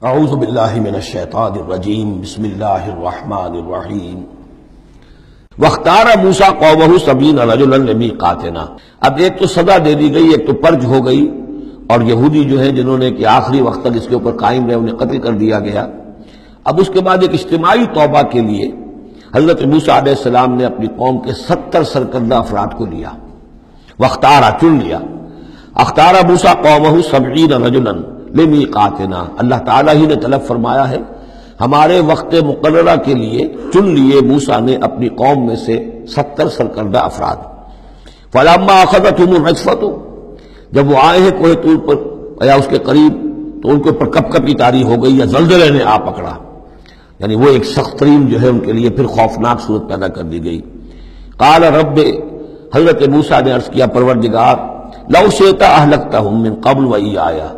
اعوذ باللہ من الشیطان الرجیم بسم اللہ الرحمن الرحیم واختار موسیٰ قومہ 70 رجلا لمیقاتنا۔ اب ایک تو سزا دے دی گئی، ایک تو پرج ہو گئی، اور یہودی جو ہیں جنہوں نے کہ آخری وقت تک اس کے اوپر قائم رہے انہیں قتل کر دیا گیا۔ اب اس کے بعد ایک اجتماعی توبہ کے لیے حضرت موسیٰ علیہ السلام نے اپنی قوم کے 70 سرکردہ افراد کو لیا، واختارا چن لیا۔ اختارا موسیٰ قومہ 70 رجلا لمیقاتنا، اللہ تعالیٰ ہی نے طلب فرمایا ہے، ہمارے وقت مقررہ کے لیے چن لیے موسیٰ نے اپنی قوم میں سے 70 سرکردہ افراد۔ فلما اخذتهم الرجفۃ، جب وہ آئے ہیں کوہ طور پر یا اس کے قریب، تو ان کے اوپر کپ کپی طاری ہو گئی یا زلزلے نے آ پکڑا، یعنی وہ ایک سخت ترین جو ہے ان کے لیے پھر خوفناک صورت پیدا کر دی گئی۔ قال رب، حضرت موسیٰ نے عرض کیا پروردگار، لو شئت اہلکتہم من قبل وایایا،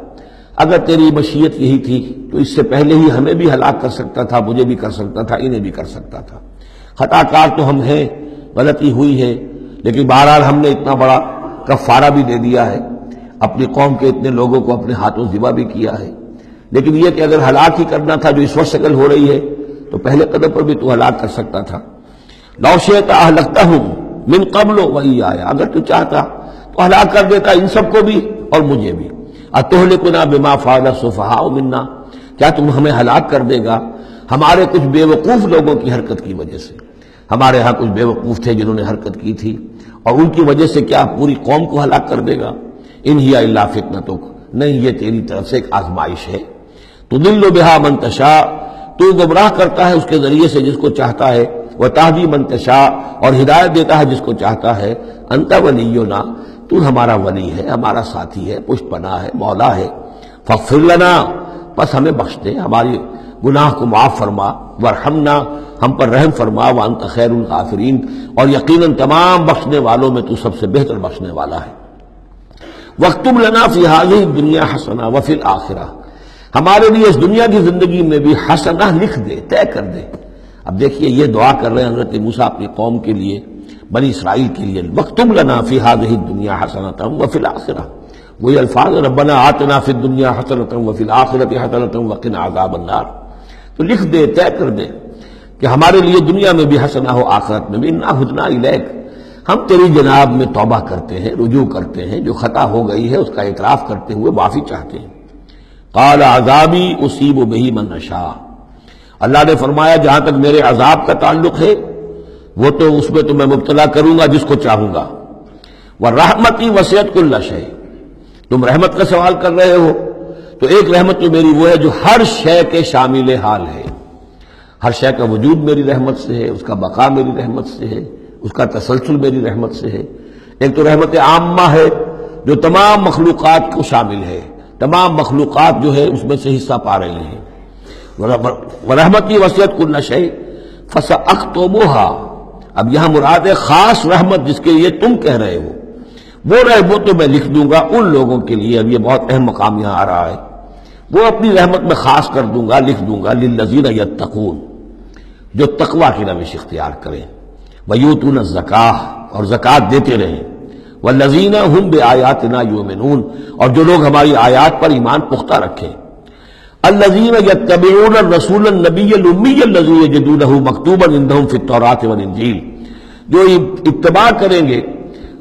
اگر تیری مشیت یہی تھی تو اس سے پہلے ہی ہمیں بھی ہلاک کر سکتا تھا، مجھے بھی کر سکتا تھا، انہیں بھی کر سکتا تھا۔ خطا کار تو ہم ہیں، غلطی ہوئی ہے، لیکن بہرحال ہم نے اتنا بڑا کفارہ بھی دے دیا ہے، اپنی قوم کے اتنے لوگوں کو اپنے ہاتھوں ذبح بھی کیا ہے، لیکن یہ کہ اگر ہلاک ہی کرنا تھا جو اس وقت شکل ہو رہی ہے تو پہلے قدم پر بھی تو ہلاک کر سکتا تھا۔ لو شئت اہلکتہم من قبل وایایا، اگر تو چاہتا تو ہلاک کر دیتا ان سب کو بھی اور مجھے بھی۔ اتہلکنا بما فعل السفہاء منا، کیا تم ہمیں ہلاک کر دے گا ہمارے کچھ بے وقوف لوگوں کی حرکت کی وجہ سے؟ ہمارے ہاں کچھ بے وقوف تھے جنہوں نے حرکت کی تھی، اور ان کی وجہ سے کیا پوری قوم کو ہلاک کر دے گا؟ ان ہی الا فتنتک، نہیں یہ تیری طرف سے ایک آزمائش ہے۔ تضل بہا من تشاء، تو گمراہ کرتا ہے اس کے ذریعے سے جس کو چاہتا ہے، وتہدی من تشاء، اور ہدایت دیتا ہے جس کو چاہتا ہے۔ انت ولینا، تو ہمارا ولی ہے، ہمارا ساتھی ہے، پشت پناہ ہے، مولا ہے۔ فاغفر لنا، بس ہمیں بخش دے، ہماری گناہ کو معاف فرما، ورحمنا، ہم پر رحم فرما، وانت خیر الغافرین، اور یقیناً تمام بخشنے والوں میں تو سب سے بہتر بخشنے والا ہے۔ واکتب لنا فی ہذہ الدنیا حسنہ وفی الآخرہ، ہمارے لیے اس دنیا کی زندگی میں بھی حسنہ لکھ دے، طے کر دے۔ اب دیکھیے یہ دعا کر رہے ہیں حضرت موسیٰ اپنی قوم کے لیے، بنی اسرائیل کے لیے، واکتب لنا فی ہذہ الدنیا حسنۃ وفی الآخرہ، وہی الفاظ ربنا آتنا فی الدنیا حسنۃ وفی الآخرۃ حسنۃ وقنا عذاب النار۔ تو لکھ دے، طے کر دے کہ ہمارے لیے دنیا میں بھی حسنہ ہو، آخرت میں بھی۔ انا ہدنا الیک، ہم تیری جناب میں توبہ کرتے ہیں، رجوع کرتے ہیں، جو خطا ہو گئی ہے اس کا اعتراف کرتے ہوئے معافی چاہتے ہیں۔ قال عذابی اصیب بہ من اشاء، اللہ نے فرمایا جہاں تک میرے عذاب کا تعلق ہے وہ تو اس میں تو میں مبتلا کروں گا جس کو چاہوں گا۔ ورحمتی وسعت کل شیء، تم رحمت کا سوال کر رہے ہو تو ایک رحمت تو میری وہ ہے جو ہر شے کے شامل حال ہے، ہر شے کا وجود میری رحمت سے ہے، اس کا بقا میری رحمت سے ہے، اس کا تسلسل میری رحمت سے ہے۔ ایک تو رحمت عامہ ہے جو تمام مخلوقات کو شامل ہے، تمام مخلوقات جو ہے اس میں سے حصہ پا رہے ہیں۔ ورحمتی وسعت کل شیء فساکتبھا، اب یہاں مراد ہے خاص رحمت جس کے لیے تم کہہ رہے ہو، وہ رحمت تو میں لکھ دوں گا ان لوگوں کے لیے۔ اب یہ بہت اہم مقام یہاں آ رہا ہے، وہ اپنی رحمت میں خاص کر دوں گا، لکھ دوں گا، للذین یتقون، جو تقوی کی روش اختیار کریں، ویؤتون الزکاۃ، اور زکوٰۃ دیتے رہیں، والذین ھم بآیاتنا یؤمنون، اور جو لوگ ہماری آیات پر ایمان پختہ رکھیں۔ الذین یتبعون الرسول النبی الامی الذی یجدونہ مکتوبا عندہم فی التوراۃ والانجیل، جو اتباع کریں گے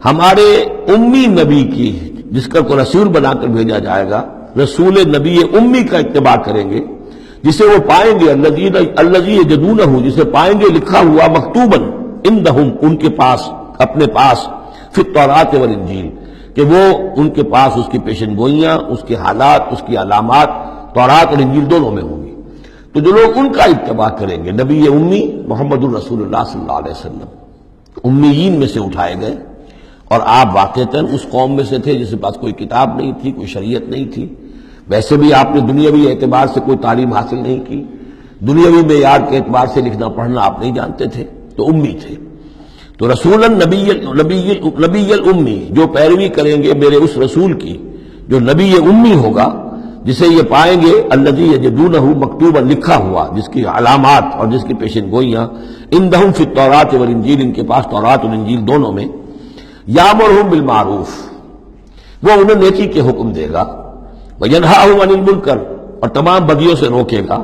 ہمارے امی نبی کی، جس کا کو رسول بنا کر بھیجا جائے گا، رسول نبی امی کا اتباع کریں گے، جسے وہ پائیں گے، الذی یجدونہ، جسے پائیں گے لکھا ہوا، مکتوبا عندہم، ان کے پاس، اپنے پاس، فی التوراۃ والانجیل، کہ وہ ان کے پاس اس کی پیشن گوئیاں، اس کے حالات، اس کی علامات تورات اور انجیل دونوں میں ہوں گی۔ تو جو لوگ ان کا اتباع کریں گے، نبی امی محمد الرسول اللہ صلی اللہ علیہ وسلم امیین میں سے اٹھائے گئے، اور آپ واقعتاً اس قوم میں سے تھے جس کے پاس کوئی کتاب نہیں تھی، کوئی شریعت نہیں تھی، ویسے بھی آپ نے دنیاوی اعتبار سے کوئی تعلیم حاصل نہیں کی، دنیاوی معیار کے اعتبار سے لکھنا پڑھنا آپ نہیں جانتے تھے، تو امی تھے۔ تو رسول نبی الامی، جو پیروی کریں گے میرے اس رسول کی جو نبی امی ہوگا، جسے یہ پائیں گے الذی یجدونہ مکتوبا، لکھا ہوا، جس کی علامات اور جس کی پیشن گوئیاں، عندہم فی التوراۃ والانجیل، ان کے پاس تورات اور انجیل دونوں میں، یامرہم بالمعروف، وہ انہیں نیکی کے حکم دے گا، وینہاہم عن المنکر، اور تمام بدیوں سے روکے گا،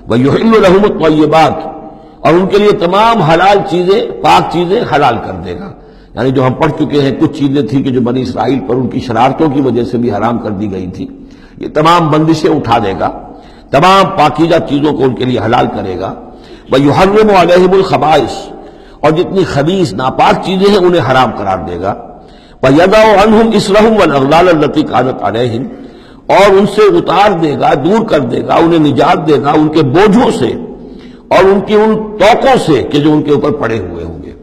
وَيُحِلُّ لَهُمُ الطَّيِّبَاتِ اور ان کے لیے تمام حلال چیزیں، پاک چیزیں حلال کر دے گا. یعنی جو ہم پڑھ چکے ہیں کچھ چیزیں تھیں کہ جو بنی اسرائیل پر ان کی شرارتوں کی وجہ سے بھی حرام کر دی گئی تھی، یہ تمام بندشیں اٹھا دے گا، تمام پاکیزہ چیزوں کو ان کے لیے حلال کرے گا. وَيُحَرِّمُ عَلَيْهِمُ الْخَبَائِثَ اور جتنی خبیث ناپاک چیزیں ہیں انہیں حرام قرار دے گا. وَيَضَعُ عَنْهُمْ إِصْرَهُمْ وَالْأَغْلَالَ الَّتِي كَانَتْ عَلَيْهِمْ اور ان سے اتار دے گا، دور کر دے گا، انہیں نجات دے گا ان کے بوجھوں سے اور ان کی ان توقوں سے کہ جو ان کے اوپر پڑے ہوئے ہوں گے.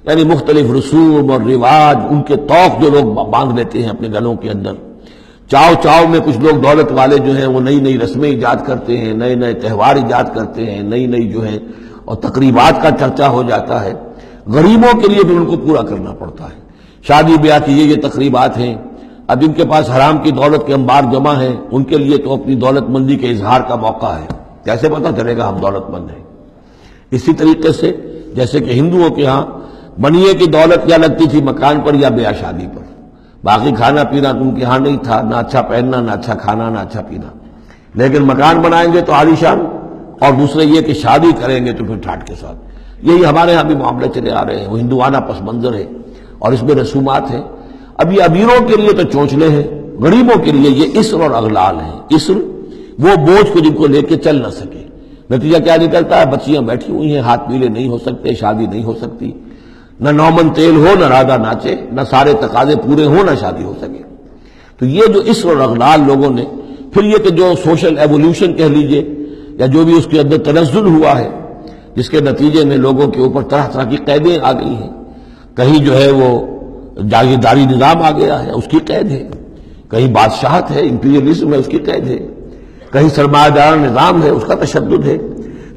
یعنی مختلف رسوم اور رواج، ان کے توق جو لوگ باندھ لیتے ہیں اپنے گلوں کے اندر. چاؤ چاؤ میں کچھ لوگ دولت والے جو ہیں وہ نئی نئی رسمیں ایجاد کرتے ہیں، نئے نئے تہوار ایجاد کرتے ہیں، نئی نئی جو ہے اور تقریبات کا چرچا ہو جاتا ہے. غریبوں کے لیے بھی ان کو پورا کرنا پڑتا ہے. شادی بیاہ کی یہ تقریبات ہیں. اب جن کے پاس حرام کی دولت کے انبار جمع ہیں ان کے لیے تو اپنی دولت مندی کے اظہار کا موقع ہے. کیسے پتہ چلے گا ہم دولت مند ہیں؟ اسی طریقے سے جیسے کہ ہندوؤں کے ہاں بنیے کی دولت یا لگتی تھی مکان پر یا بیاہ شادی پر، باقی کھانا پینا تو ان کے ہاں نہیں تھا، نہ اچھا پہننا، نہ اچھا کھانا، نہ اچھا پینا. لیکن مکان بنائیں گے تو عالیشان، اور دوسرے یہ کہ شادی کریں گے تو پھر ٹھاٹ کے ساتھ. یہی ہمارے ہاں بھی معاملے چلے آ رہے ہیں. وہ ہندوانہ پس منظر ہے اور اس میں رسومات ہیں. اب یہ امیروں کے لیے تو چونچلے ہیں، غریبوں کے لیے یہ اسر اور اغلال ہیں. اسر وہ بوجھ کو جن کو لے کے چل نہ سکے. نتیجہ کیا نکلتا ہے؟ بچیاں بیٹھی ہوئی ہیں، ہاتھ پیلے نہیں ہو سکتے، شادی نہیں ہو سکتی، نہ نومن تیل ہو، نہ رادہ ناچے، نہ سارے تقاضے پورے ہوں، نہ شادی ہو سکے. تو یہ جو اسر اور اغلال لوگوں نے، پھر یہ کہ جو سوشل ایوولوشن کہہ لیجئے یا جو بھی اس کے اندر تنزل ہوا ہے، جس کے نتیجے میں لوگوں کے اوپر طرح طرح کی قیدیں آ گئی ہیں. کہیں جو ہے وہ جاگیرداری نظام آ گیا ہے، اس کی قید ہے. کہیں بادشاہت ہے، امپیریلزم ہے، اس کی قید ہے. کہیں سرمایہ دار نظام ہے، اس کا تشدد ہے.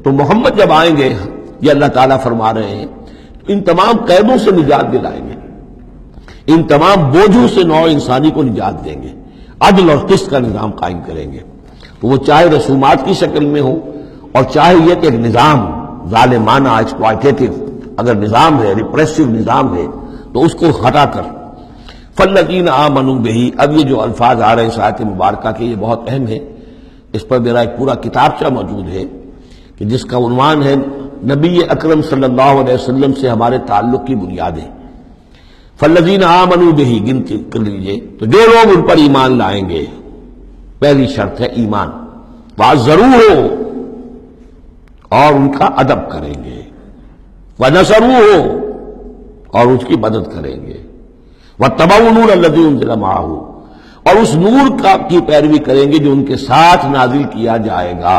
تو محمد جب آئیں گے، یہ اللہ تعالیٰ فرما رہے ہیں، ان تمام قیدوں سے نجات دلائیں گے، ان تمام بوجھوں سے نوع انسانی کو نجات دیں گے، عدل اور قسط کا نظام قائم کریں گے. تو وہ چاہے رسومات کی شکل میں ہو اور چاہے یہ کہ ایک نظام ظالمانہ ایکسپلائٹیٹو اگر نظام ہے، ریپریسو نظام ہے، تو اس کو ہٹا کر فالذین آمنوا بہ. اب یہ جو الفاظ آ رہے ہیں اس آیت مبارکہ کے، یہ بہت اہم ہے. اس پر میرا ایک پورا کتابچہ موجود ہے کہ جس کا عنوان ہے نبی اکرم صلی اللہ علیہ وسلم سے ہمارے تعلق کی بنیادیں. فالذین آمنوا بہ گنتی کر لیجئے. تو جو لوگ ان پر ایمان لائیں گے، پہلی شرط ہے ایمان، وعزروہ اور ان کا ادب کریں گے، ونصروہ اور اس کی مدد کریں گے، واتبعوا النور الذی انزل معہ اور اس نور کی پیروی کریں گے جو ان کے ساتھ نازل کیا جائے گا.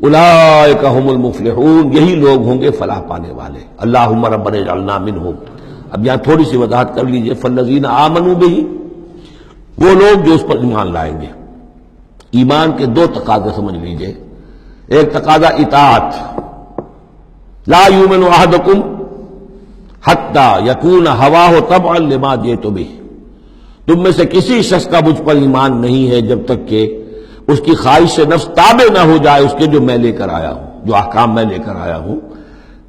اولئک ھم المفلحون یہی لوگ ہوں گے فلاح پانے والے. اللہم ربنا اجعلنا منہم. اب یہاں تھوڑی سی وضاحت کر لیجئے. فالذین آمنوا بہ وہ لوگ جو اس پر ایمان لائیں گے. ایمان کے دو تقاضے سمجھ لیجئے. ایک تقاضا اطاعت، لا یؤمن احدکم حتی یکون ہواہ طبعا لما جئت بہ. تم میں سے کسی شخص کا مجھ پر ایمان نہیں ہے جب تک کہ اس کی خواہش سے نفس تابع نہ ہو جائے اس کے جو میں لے کر آیا ہوں، جو احکام میں لے کر آیا ہوں.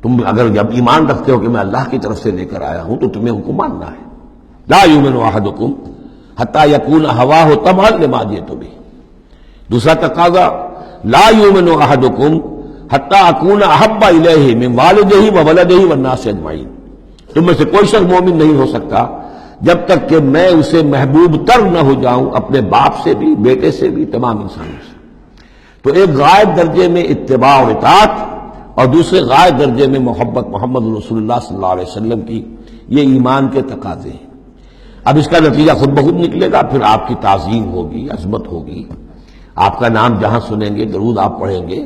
تم اگر جب ایمان رکھتے ہو کہ میں اللہ کی طرف سے لے کر آیا ہوں تو تمہیں حکم ماننا ہے. لا یؤمن احدکم حتی یکون ہواہ طبعا لما جئت بہ. دوسرا تقاضا لا یؤمن احدکم حتی اکون احب الیہ من والدہ وولدہ والناس اجمعین. تم میں سے کوئی شخص مومن نہیں ہو سکتا جب تک کہ میں اسے محبوب تر نہ ہو جاؤں اپنے باپ سے بھی، بیٹے سے بھی، تمام انسانوں سے. تو ایک غائب درجے میں اتباع اور اطاعت اور دوسرے غائب درجے میں محبت محمد رسول اللہ صلی اللہ علیہ وسلم کی، یہ ایمان کے تقاضے ہیں. اب اس کا نتیجہ خود بخود نکلے گا. پھر آپ کی تعظیم ہوگی، عظمت ہوگی، آپ کا نام جہاں سنیں گے درود آپ پڑھیں گے.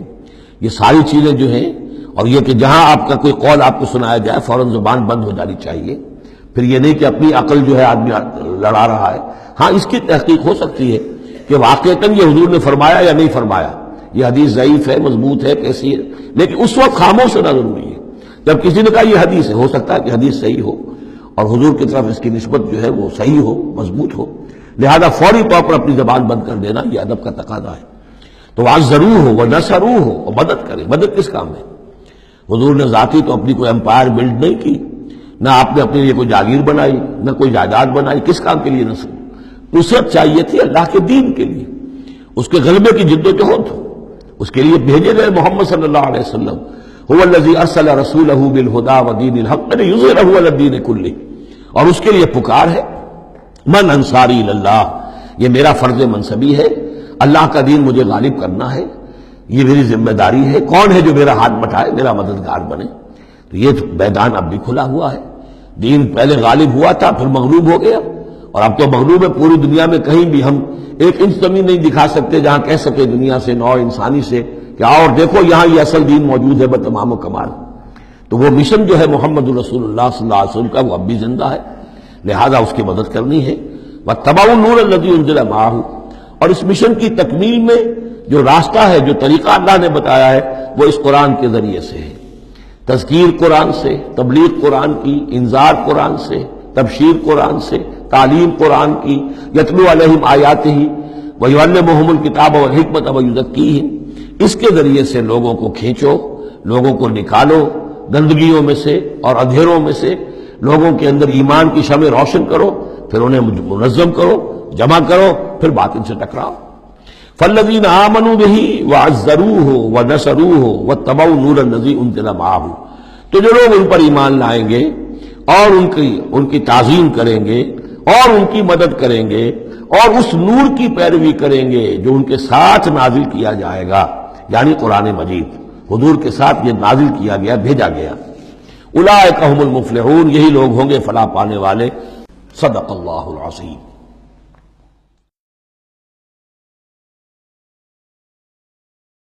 یہ ساری چیزیں جو ہیں، اور یہ کہ جہاں آپ کا کوئی قول آپ کو سنایا جائے فوراً زبان بند ہو جانی چاہیے. پھر یہ نہیں کہ اپنی عقل جو ہے آدمی لڑا رہا ہے. ہاں اس کی تحقیق ہو سکتی ہے کہ واقعتاً یہ حضور نے فرمایا یا نہیں فرمایا. یہ حدیث ضعیف ہے، مضبوط ہے، کیسی ہے، لیکن اس وقت خاموش ہونا ضروری ہے. جب کسی نے کہا یہ حدیث ہے، ہو سکتا ہے کہ حدیث صحیح ہو اور حضور کی طرف اس کی نسبت جو ہے وہ صحیح ہو، مضبوط ہو، لہذا فوری طور پر اپنی زبان بند کر دینا یہ ادب کا تقاضا ہے. تو آج ضرور ہو وہ نصرو ہو اور مدد کرے. مدد کس کام میں؟ حضور نے ذاتی تو اپنی کوئی امپائر بلڈ نہیں کی، نہ آپ نے اپنے لیے کوئی جاگیر بنائی، نہ کوئی جائیداد بنائی. کس کام کے لیے نصرت چاہیے تھی؟ اللہ کے دین کے لیے. اس کے غلبے کی جد و جہد، اس کے لیے بھیجے گئے محمد صلی اللہ علیہ وسلم، هو الذی ارسل رسولہ بالہدی ودین الحق لیظہرہ علی الدین کلہ، اور اس کے لیے پکار ہے من انصاری اللہ، یہ میرا فرض منصبی ہے، اللہ کا دین مجھے غالب کرنا ہے، یہ میری ذمہ داری ہے، کون ہے جو میرا ہاتھ بٹھائے، میرا مددگار بنے؟ تو یہ میدان اب بھی کھلا ہوا ہے، دین پہلے غالب ہوا تھا پھر مغلوب ہو گیا، اور اب تو مغلوب ہے پوری دنیا میں، کہیں بھی ہم ایک انچ زمین نہیں دکھا سکتے جہاں کہہ سکے دنیا سے، نوع انسانی سے کہ آؤ اور دیکھو یہاں یہ اصل دین موجود ہے بتمام و کمال۔ تو وہ مشن جو ہے محمد رسول اللہ صلی اللہ علیہ وسلم کا، وہ اب بھی زندہ ہے، لہذا اس کی مدد کرنی ہے۔ وَاتَّبَعُوا النُّورَ الَّذِي أُنزِلَ مَعَهُ، اور اس مشن کی تکمیل میں جو راستہ ہے، جو طریقہ اللہ نے بتایا ہے، وہ اس قرآن کے ذریعے سے ہے، تذکیر قرآن سے، تبلیغ قرآن کی، انذار قرآن سے، تبشیر قرآن سے، تعلیم قرآن کی، یتلو علیہم آیاتہ ویعلمہم الکتاب والحکمۃ ویزکیہم، اس کے ذریعے سے لوگوں کو کھینچو، لوگوں کو نکالو گندگیوں میں سے اور اندھیروں میں سے، لوگوں کے اندر ایمان کی شمع روشن کرو، پھر انہیں منظم کرو، جمع کرو، پھر باطل سے ٹکراؤ۔ فالذین آمنوا بہ وعزروہ ونصروہ واتبعوا النور الذی انزل معہ، تو جو لوگ ان پر ایمان لائیں گے اور ان کی تعظیم کریں گے اور ان کی مدد کریں گے اور اس نور کی پیروی کریں گے جو ان کے ساتھ نازل کیا جائے گا، یعنی قرآن مجید حضور کے ساتھ یہ نازل کیا گیا، بھیجا گیا، اولئک ھم المفلحون، یہی لوگ ہوں گے فلاح پانے والے۔ صدق اللہ العظیم۔